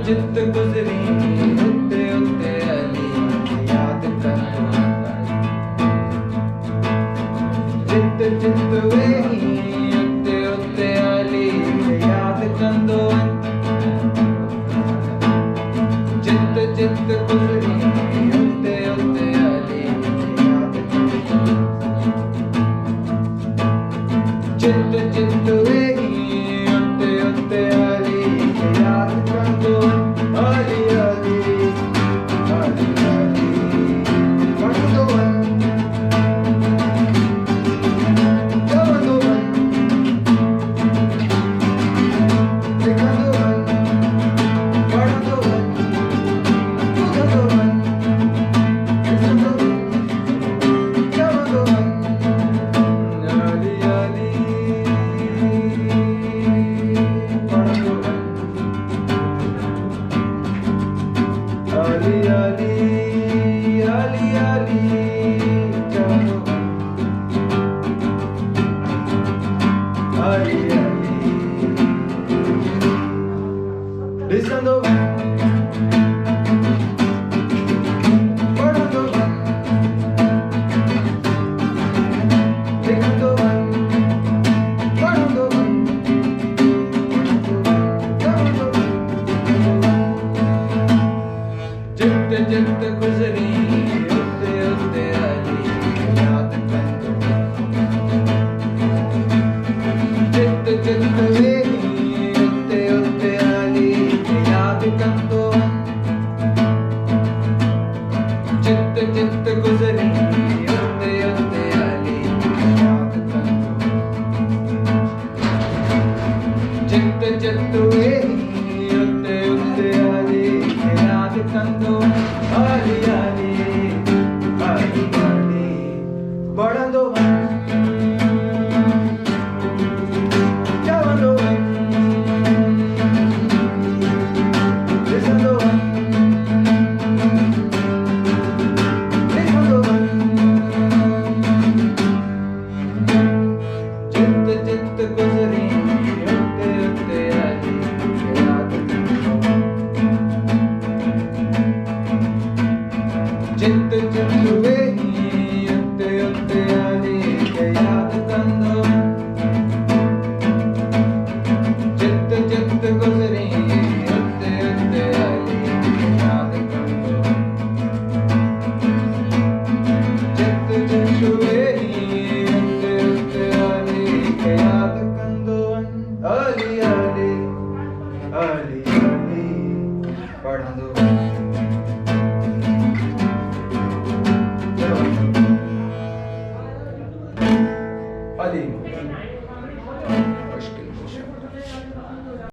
जित गुजरी उत्ते उत्ते अली याद करो जित जित वेही उत्ते उत्ते अली याद कंदो जित जित गुजरी उत्ते उत्ते अली याद कंदो जित जित वेही उत्ते उत्ते अली याद कंदो Ali Ali Ali Ali Karandovan Karandovan Karandovan Karandovan Karandovan Karandovan Ali Ali Karandovan Ali Ali Ali Ali Karandovan Ali Ali Karandovan Karandovan Karandovan Karandovan जित जित गुजरी उत्ते उत्ते अली याद कंदो जित जित वेही उत्ते उत्ते अली याद कंदो जित जित गुजरी उत्ते उत्ते अली याद कंदो जित जित वेही उत्ते उत्ते अली याद कंदो Ali Ali Ali Ali Karandovan Karandovan Karandovan Karandovan Jit jit guzari utte utte ali yaad karo जित जित वेही उत्ते उत्ते अली याद कंदो जित जित गुजरी उत्ते उत्ते अली याद कंदो जित जित वेही उत्ते उत्ते अली याद कंदो Ali Ali Ali Ali पढ़ा दो Ali